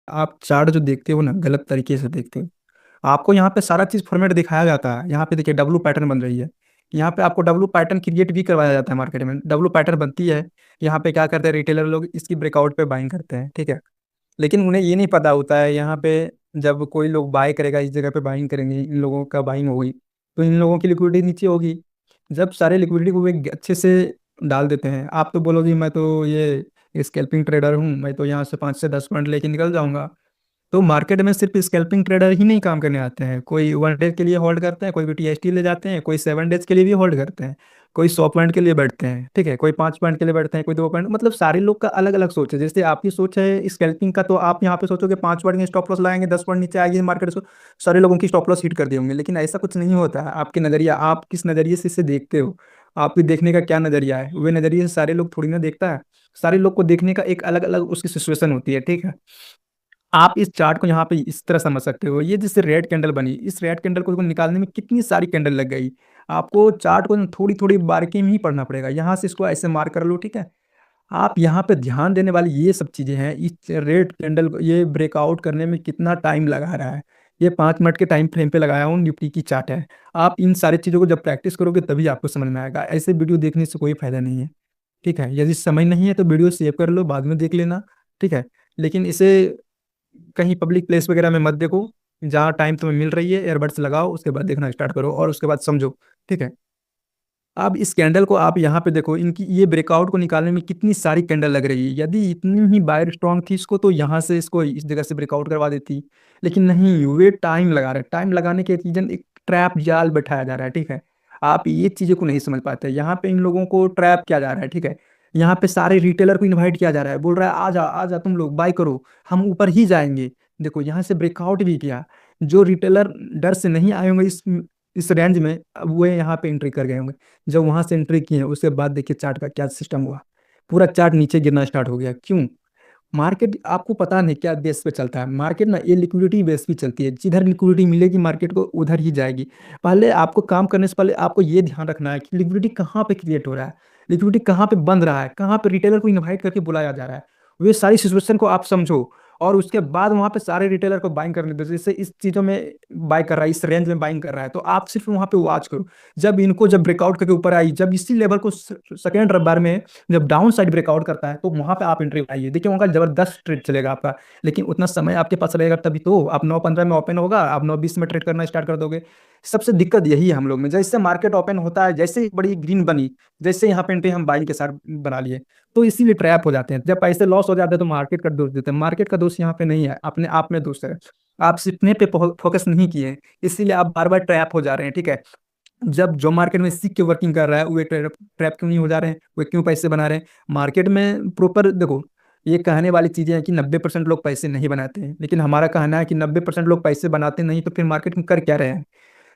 आप चार्ट जो देखते हो ना, गलत तरीके से देखते हो। आपको यहाँ पे सारा चीज फॉर्मेट दिखाया जाता है। यहाँ पे देखिए डब्लू पैटर्न बन रही है। यहाँ पे आपको डब्लू पैटर्न क्रिएट भी करवाया जाता है मार्केट में। डब्लू पैटर्न बनती है। यहाँ पे क्या करते हैं रिटेलर लोग, इसकी ब्रेकआउट पे बाइंग करते हैं, ठीक है। लेकिन उन्हें ये नहीं पता होता है यहाँ पे जब कोई लोग बाय करेगा, इस जगह पे बाइंग करेंगे, इन लोगों का बाइंग होगी तो इन लोगों की लिक्विडिटी नीचे होगी। जब सारे लिक्विडिटी को वे अच्छे से डाल देते हैं, आप तो बोलोगे मैं तो ये स्कैल्पिंग ट्रेडर हूँ, मैं तो यहाँ से 5 से 10 पॉइंट लेके निकल जाऊंगा। तो मार्केट में सिर्फ स्कैल्पिंग ट्रेडर ही नहीं काम करने आते हैं। कोई 1 डे के लिए होल्ड करते हैं, कोई भी टीएसटी ले जाते हैं, कोई 7 डेज के लिए भी होल्ड करते हैं, कोई 100 पॉइंट के लिए बैठते हैं, ठीक है, कोई 5 पॉइंट के लिए बैठते हैं, कोई 2 पॉइंट। मतलब सारे लोग का अलग अलग सोच है। जैसे आपकी सोच है स्कैल्पिंग का, तो आप यहाँ पे सोचोगे 5 पॉइंट के स्टॉप लॉस लगाएंगे, 10 पॉइंट नीचे आएगी मार्केट, उसको सारे लोगों की स्टॉप लॉस हिट कर दिए होंगे। लेकिन ऐसा कुछ नहीं होता है। आपके नजरिया, आप किस नजरिए से इसे देखते हो, आपके देखने का क्या नजरिया है, वे नजरिए से सारे लोग थोड़ी ना देखता है। सारे लोग को देखने का एक अलग अलग उसकी सिचुएशन होती है, ठीक है। आप इस चार्ट को यहाँ पे इस तरह समझ सकते हो। ये जैसे रेड कैंडल बनी, इस रेड कैंडल को निकालने में कितनी सारी कैंडल लग गई। आपको चार्ट को थोड़ी थोड़ी बारीकी में ही पढ़ना पड़ेगा। यहाँ से इसको ऐसे मार्क कर लो, ठीक है। आप यहाँ पे ध्यान देने वाली ये सब चीजें हैं। इस रेड कैंडल को ये ब्रेकआउट करने में कितना टाइम लगा रहा है, ये 5 मिनट के टाइम फ्रेम पे लगाया हूँ, निफ्टी की चार्ट है। आप इन सारी चीजों को जब प्रैक्टिस करोगे तभी आपको समझ में आएगा। ऐसे वीडियो देखने से कोई फायदा नहीं है, ठीक है। यदि समय नहीं है तो वीडियो सेव कर लो, बाद में देख लेना, ठीक है। लेकिन इसे कहीं पब्लिक प्लेस वगैरह में मत देखो। जहाँ टाइम तुम्हें मिल रही है एयरबड्स लगाओ, उसके बाद देखना स्टार्ट करो और उसके बाद समझो, ठीक है। अब इस कैंडल को आप यहाँ पे देखो, इनकी ये ब्रेकआउट को निकालने में कितनी सारी कैंडल लग रही है। यदि इतनी ही बायर स्ट्रांग थी इसको, तो यहाँ से इसको इस जगह से ब्रेकआउट करवा देती। लेकिन नहीं, वे टाइम लगा रहे हैं। टाइम लगाने के रीजन एक ट्रैप जाल बैठाया जा रहा है, ठीक है। आप ये चीजों को नहीं समझ पाते। यहाँ पे इन लोगों को ट्रैप किया जा रहा है, ठीक है। यहाँ पे सारे रिटेलर को इनवाइट किया जा रहा है, बोल रहा है आ जा तुम लोग बाय करो, हम ऊपर ही जाएंगे। देखो यहाँ से ब्रेकआउट भी किया। जो रिटेलर डर से नहीं आए होंगे इस रेंज में, अब वो यहाँ पे एंट्री कर गए होंगे। जब वहां से एंट्री किए उसके बाद देखिए चार्ट का क्या सिस्टम हुआ। पूरा चार्ट नीचे गिरना स्टार्ट हो गया। क्यों? मार्केट आपको पता नहीं क्या बेस पे चलता है। मार्केट ना ये लिक्विडिटी बेस पे चलती है। जिधर लिक्विडिटी मिलेगी मार्केट को उधर ही जाएगी। पहले आपको काम करने से पहले आपको ये ध्यान रखना है कि लिक्विडिटी कहाँ पे क्रिएट हो रहा है, लिक्विडिटी कहाँ पे बंद रहा है, कहाँ पे रिटेलर को इनवाइट करके बुलाया जा रहा है। वे सारी सिचुएशन को आप समझो और उसके बाद वहां पे सारे रिटेलर को बाइंग करने दो। जैसे इस चीजों में बाय कर रहा है, इस रेंज में बाइंग कर रहा है, तो आप सिर्फ वहां पे वॉच करो। जब ब्रेकआउट करके ऊपर आई, जब इसी लेवल को सेकेंड बार में जब डाउन साइड ब्रेकआउट करता है, तो वहां पे आप एंट्री उठाइए। देखिए वहां का जबरदस्त ट्रेड चलेगा आपका। लेकिन उतना समय आपके पास रहेगा तभी तो। आप 9:15 में ओपन होगा, आप 9:20 में ट्रेड करना स्टार्ट कर दोगे। सबसे दिक्कत यही है हम लोग में। जैसे मार्केट ओपन होता है, जैसे एक बड़ी ग्रीन बनी, जैसे यहाँ पे एंट्री हम बाइंग के साथ बना लिए, तो इसीलिए ट्रैप हो जाते हैं। जब पैसे लॉस हो जाते हैं तो मार्केट का दोष देते हैं। मार्केट का दोष यहाँ पे नहीं है, अपने आप में दोष है। आप सिर्फ पे फोकस नहीं किए, इसीलिए आप बार बार ट्रैप हो जा रहे हैं, ठीक है। जब जो मार्केट में सीख के वर्किंग कर रहा है, वो ट्रैप क्यों नहीं हो जा रहे हैं, वो क्यों पैसे बना रहे हैं। मार्केट में प्रॉपर देखो, ये कहने वाली चीजें हैं कि 90% लोग पैसे नहीं बनाते हैं, लेकिन हमारा कहना है कि 90% लोग पैसे बनाते नहीं, तो फिर मार्केट में कर क्या रहे हैं।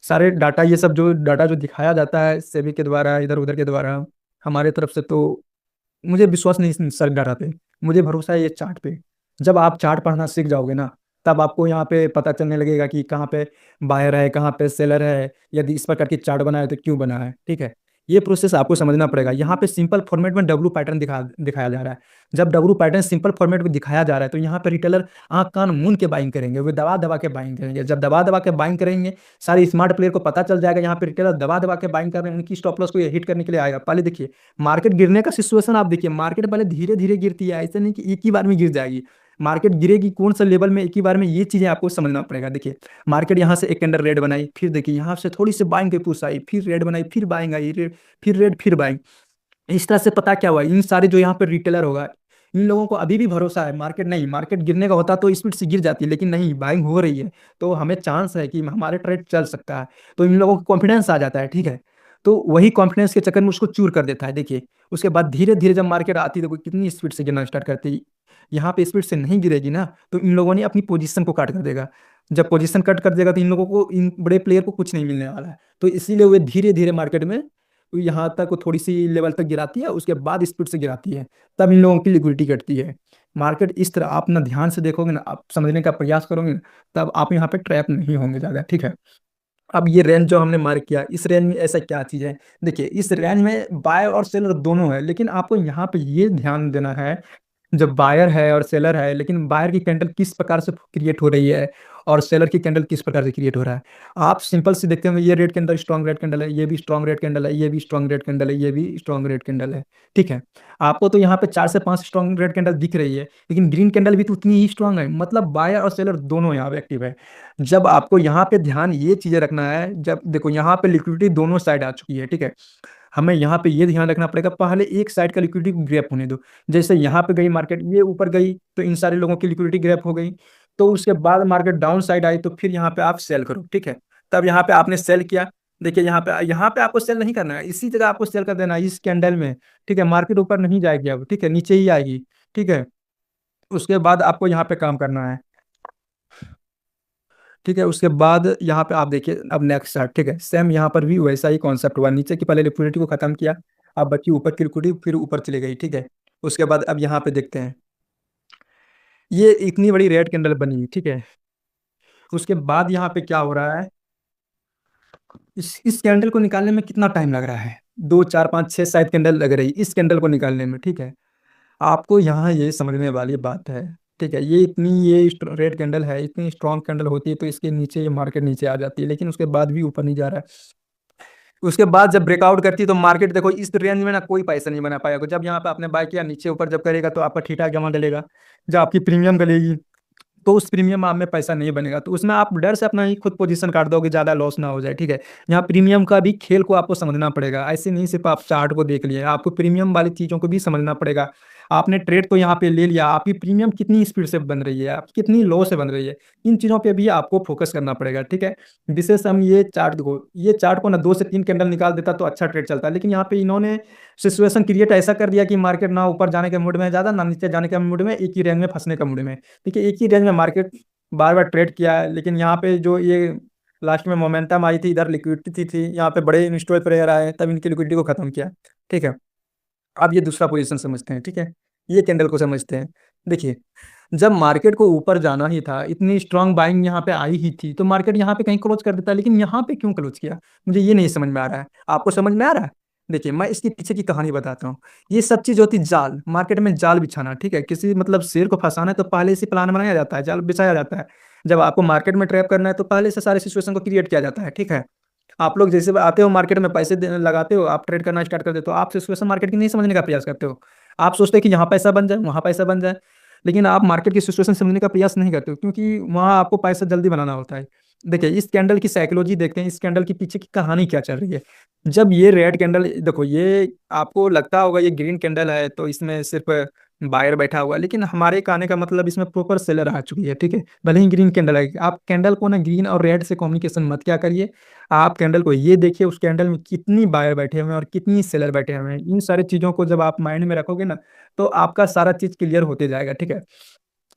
सारे डाटा, ये सब जो डाटा जो दिखाया जाता है सेबी के द्वारा, इधर उधर के द्वारा, हमारे तरफ से, तो मुझे विश्वास नहीं इस सर डाटा पे। मुझे भरोसा है ये चार्ट पे। जब आप चार्ट पढ़ना सीख जाओगे ना, तब आपको यहाँ पे पता चलने लगेगा कि कहाँ पे बायर है, कहाँ पे सेलर है, यदि इस प्रकार की चार्ट बना है तो क्यों बना है, ठीक है। ये प्रोसेस आपको समझना पड़ेगा। यहाँ पे सिंपल फॉर्मेट में डब्लू पैटर्न दिखाया जा रहा है। जब डब्लू पैटर्न सिंपल फॉर्मेट में दिखाया जा रहा है, तो यहाँ पे रिटेलर आंख कान मूंद के बाइंग करेंगे, वे दबा दबा के बाइंग करेंगे। जब दबा दबा के बाइंग करेंगे, सारे स्मार्ट प्लेयर को पता चल जाएगा यहाँ पे रिटेलर दबा दबा के बाइंग कर रहे हैं, उनकी स्टॉप लॉस को हिट करने के लिए आएगा। पहले देखिए मार्केट गिरने का सिचुएशन, आप देखिए मार्केट पहले धीरे धीरे गिरती है, ऐसा नहीं कि एक ही बार में गिर जाएगी। मार्केट गिरेगी कौन सा लेवल में एक ही बार में, ये चीजें आपको समझना पड़ेगा। देखिए मार्केट यहाँ से एक कैंडल रेड बनाई, फिर देखिए यहाँ से थोड़ी सी बाइंग की पुश आई, फिर रेड बनाई, फिर बाइंग आई, फिर रेड, फिर बाइंग। इस तरह से पता क्या हुआ, इन सारे जो यहाँ पे रिटेलर होगा, इन लोगों को अभी भी भरोसा है मार्केट नहीं, मार्केट गिरने का होता तो स्पीड से गिर जाती है, लेकिन नहीं, बाइंग हो रही है, तो हमें चांस है कि हमारे ट्रेड चल सकता है। तो इन लोगों को कॉन्फिडेंस आ जाता है, ठीक है। तो वही कॉन्फिडेंस के चक्कर में उसको चूर कर देता है। देखिए उसके बाद धीरे धीरे जब मार्केट आती है तो कितनी स्पीड से गिरना स्टार्ट करती है। यहाँ पे स्पीड से नहीं गिरेगी ना, तो इन लोगों ने अपनी पोजीशन को काट कर देगा। जब पोजीशन कट कर देगा तो इन लोगों को, इन बड़े प्लेयर को कुछ नहीं मिलने वाला है। तो इसीलिए वे धीरे धीरे मार्केट में यहाँ तक थोड़ी सी लेवल तक गिराती है, उसके बाद स्पीड से गिराती है, तब इन लोगों की लिक्विडिटी घटती है। मार्केट इस तरह आप ना ध्यान से देखोगे ना, आप समझने का प्रयास करोगे ना, तब आप यहाँ पे ट्रैप नहीं होंगे ज्यादा, ठीक है। अब ये रेंज जो हमने मार्क किया, इस रेंज में ऐसा क्या चीज है। देखिए इस रेंज में बाय और सेलर दोनों है, लेकिन आपको यहाँ पे ये ध्यान देना है जब बायर है और सेलर है, लेकिन बायर की कैंडल किस प्रकार से क्रिएट हो रही है और सेलर की कैंडल किस प्रकार से क्रिएट हो रहा है। आप सिंपल से देखते होंगे, ये red candle strong red candle है, ये भी स्ट्रॉन्ग रेड कैंडल है, ये भी स्ट्रॉन्ग रेड कैंडल है, ये भी स्ट्रॉन्ग रेड कैंडल है। ठीक है, आपको तो यहाँ पे 4 से 5 स्ट्रॉन्ग रेड कैंडल दिख रही है, लेकिन ग्रीन कैंडल भी तो उतनी ही स्ट्रॉन्ग है, मतलब बायर और सेलर दोनों यहाँ पे एक्टिव है। जब आपको यहाँ पे ध्यान ये चीजें रखना है, जब देखो यहाँ पे लिक्विडिटी दोनों साइड आ चुकी है, ठीक है, हमें यहाँ पे ये ध्यान रखना पड़ेगा, पहले एक साइड का लिक्विडिटी को ग्रैप होने दो। जैसे यहाँ पे गई मार्केट, ये ऊपर गई तो इन सारे लोगों की लिक्विडिटी ग्रैप हो गई, तो उसके बाद मार्केट डाउन साइड आई तो फिर यहाँ पे आप सेल करो। ठीक है, तब यहाँ पे आपने सेल किया, देखिए यहाँ पे आपको सेल नहीं करना है, इसी जगह आपको सेल कर देना है, इस कैंडल में। ठीक है, मार्केट ऊपर नहीं जाएगी अब, ठीक है, नीचे ही आएगी। ठीक है, उसके बाद आपको यहाँ पे काम करना है। ठीक है, उसके बाद यहाँ पे आप देखिए अब नेक्स्ट चार्ट। ठीक है, सेम यहाँ पर भी वैसा ही कॉन्सेप्ट हुआ, नीचे की पहले लिक्विडिटी को खत्म किया, अब बची ऊपर की लिक्विडिटी, फिर ऊपर चली गई। ठीक है, उसके बाद अब यहाँ पे देखते हैं, ये इतनी बड़ी रेड कैंडल बनी। ठीक है, उसके बाद यहाँ पे क्या हो रहा है, इस कैंडल को निकालने में कितना टाइम लग रहा है, 2 4 5 6 शायद कैंडल लग रही है इस कैंडल को निकालने में। ठीक है, आपको यहाँ ये समझने वाली बात है। ठीक है, ये रेड कैंडल है, इतनी स्ट्रॉन्ग कैंडल होती है तो इसके नीचे ये मार्केट नीचे आ जाती है, लेकिन उसके बाद भी ऊपर नहीं जा रहा है। उसके बाद जब ब्रेकआउट करती है तो मार्केट देखो इस रेंज में ना कोई पैसा नहीं बना पाएगा, जब यहाँ पे आपने बाय किया नीचे ऊपर जब करेगा तो आपका ठीठा जमा डलेगा, जब आपकी प्रीमियम गलेगी तो उस प्रीमियम आप में पैसा नहीं बनेगा, तो उसमें आप डर से अपना ही खुद पोजीशन काट दोगे, ज्यादा लॉस ना हो जाए। ठीक है, यहाँ प्रीमियम का भी खेल को आपको समझना पड़ेगा, ऐसे नहीं सिर्फ आप चार्ट को देख लिए, आपको प्रीमियम वाली चीजों को भी समझना पड़ेगा। आपने ट्रेड तो यहाँ पे ले लिया, आपकी प्रीमियम कितनी स्पीड से बन रही है, आप कितनी लो से बन रही है, इन चीजों पे भी आपको फोकस करना पड़ेगा। ठीक है, विशेष हम ये चार्ट को ना 2 से 3 कैंडल निकाल देता तो अच्छा ट्रेड चलता है, लेकिन यहाँ पे इन्होंने सिचुएशन क्रिएट ऐसा कर दिया कि मार्केट ना ऊपर जाने के मूड में है ज्यादा, ना नीचे जाने के मूड में, एक ही रेंज में फंसने का मूड में। ठीक है, एक ही रेंज में मार्केट बार बार ट्रेड किया है, लेकिन यहाँ पे जो ये लास्ट में मोमेंटम आई थी, इधर लिक्विडिटी थी, यहाँ पे बड़े इन्वेस्टर प्लेयर आए तब इनकी लिक्विडिटी को खत्म किया। ठीक है, अब ये दूसरा पोजीशन समझते हैं। ठीक है, ये कैंडल को समझते हैं। देखिए, जब मार्केट को ऊपर जाना ही था, इतनी स्ट्रांग बाइंग यहाँ पे आई ही थी, तो मार्केट यहाँ पे कहीं क्लोज कर देता है, लेकिन यहाँ पे क्यों क्लोज किया, मुझे ये नहीं समझ में आ रहा है। आपको समझ में आ रहा है? देखिए, मैं इसके पीछे की कहानी बताता हूँ। ये सब चीज होती जाल, मार्केट में जाल बिछाना। ठीक है, किसी मतलब शेर को फंसाना है तो पहले से प्लान बनाया जाता है, जाल बिछाया जाता है। जब आपको मार्केट में ट्रैप करना है तो पहले से सारे सिचुएशन को क्रिएट किया जाता है। ठीक है, आप लोग जैसे आते हो मार्केट में पैसे लगाते हो, आप ट्रेड करना स्टार्ट कर देते हो, आप सिचुएशन मार्केट की नहीं समझने का प्रयास करते हो। आप सोचते हो कि यहाँ पैसा बन जाए, वहाँ पैसा बन जाए, लेकिन आप मार्केट की सिचुएशन समझने का प्रयास नहीं करते हो, क्योंकि वहाँ आपको पैसा जल्दी बनाना होता है। देखिए, इस कैंडल की साइकोलॉजी देखते हैं, इस कैंडल के पीछे की कहानी क्या चल रही है। जब ये रेड कैंडल देखो, ये आपको लगता होगा ये ग्रीन कैंडल है तो इसमें सिर्फ बायर बैठा हुआ है, लेकिन हमारे कहने का मतलब इसमें प्रॉपर सेलर आ चुकी है। ठीक है, भले ही ग्रीन कैंडल है, आप कैंडल को ना ग्रीन और रेड से कम्युनिकेशन मत क्या करिए, आप कैंडल को ये देखिए उस कैंडल में कितनी बायर बैठे हुए हैं और कितनी सेलर बैठे हुए हैं। इन सारी चीजों को जब आप माइंड में रखोगे ना, तो आपका सारा चीज क्लियर होते जाएगा। ठीक है,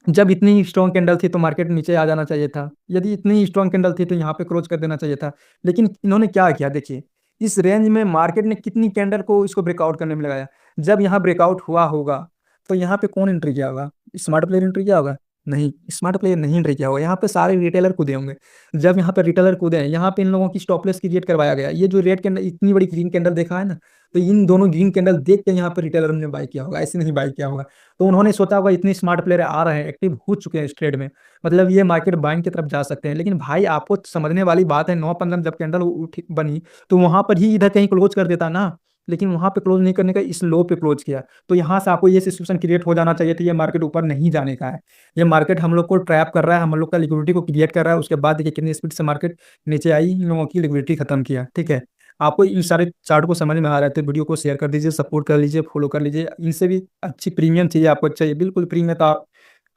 जब इतनी स्ट्रॉन्ग कैंडल थी तो मार्केट नीचे आ जाना चाहिए था, यदि इतनी स्ट्रॉन्ग कैंडल थी तो यहाँ पे क्लोज कर देना चाहिए था, लेकिन इन्होंने क्या किया, देखिए इस रेंज में मार्केट ने कितनी कैंडल को इसको ब्रेकआउट करने में लगाया। जब यहाँ ब्रेकआउट हुआ होगा तो यहाँ पे कौन एंट्री किया होगा, स्मार्ट प्लेयर एंट्री किया होगा? नहीं, स्मार्ट प्लेयर नहीं एंट्री किया होगा, यहाँ पे सारे रिटेलर कूदे होंगे। जब यहाँ पे रिटेलर कूदे हैं, यहाँ पे इन लोगों की स्टॉपलेस क्रिएट करवाया गया, ये जो रेड कैंडल इतनी बड़ी ग्रीन कैंडल देखा है ना, तो इन दोनों ग्रीन कैंडल देख के यहाँ पे रिटेलर ने बाय किया होगा, ऐसे नहीं बाय किया होगा। तो उन्होंने सोचा होगा इतनी स्मार्ट प्लेयर आ रहे हैं, एक्टिव हो चुके हैं इस ट्रेड में, मतलब ये मार्केट बाइंग की तरफ जा सकते हैं। लेकिन भाई आपको समझने वाली बात है, 9 15 जब कैंडल उठ बनी तो वहां पर ही इधर कहीं क्लोज कर देता ना, लेकिन वहां पे क्लोज नहीं करने का, इस लो पे क्लोज किया, तो यहाँ से आपको ये सिचुएशन क्रिएट हो जाना चाहिए था, ये मार्केट ऊपर नहीं जाने का है, ये मार्केट हम लोग को ट्रैप कर रहा है, हम लोग का लिक्विडिटी को क्रिएट कर रहा है। उसके बाद देखिए कितनी स्पीड से मार्केट नीचे आई, इन लोगों की लिक्विडिटी खत्म किया। ठीक है, आपको इन सारे चार्ट को समझ में आ रहा है तो वीडियो को शेयर कर दीजिए, सपोर्ट कर लीजिए, फॉलो कर लीजिए। इनसे भी अच्छी प्रीमियम चाहिए आपको, चाहिए बिल्कुल प्रीमियम, तो आप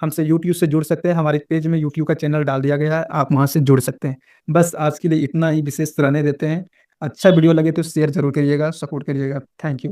हमसे यूट्यूब से जुड़ सकते हैं, हमारे पेज में यूट्यूब का चैनल डाल दिया गया है, आप वहां से जुड़ सकते हैं। बस आज के लिए इतना ही, विशेष रहने देते हैं। अच्छा वीडियो लगे तो शेयर जरूर करिएगा, सपोर्ट करिएगा। Thank you.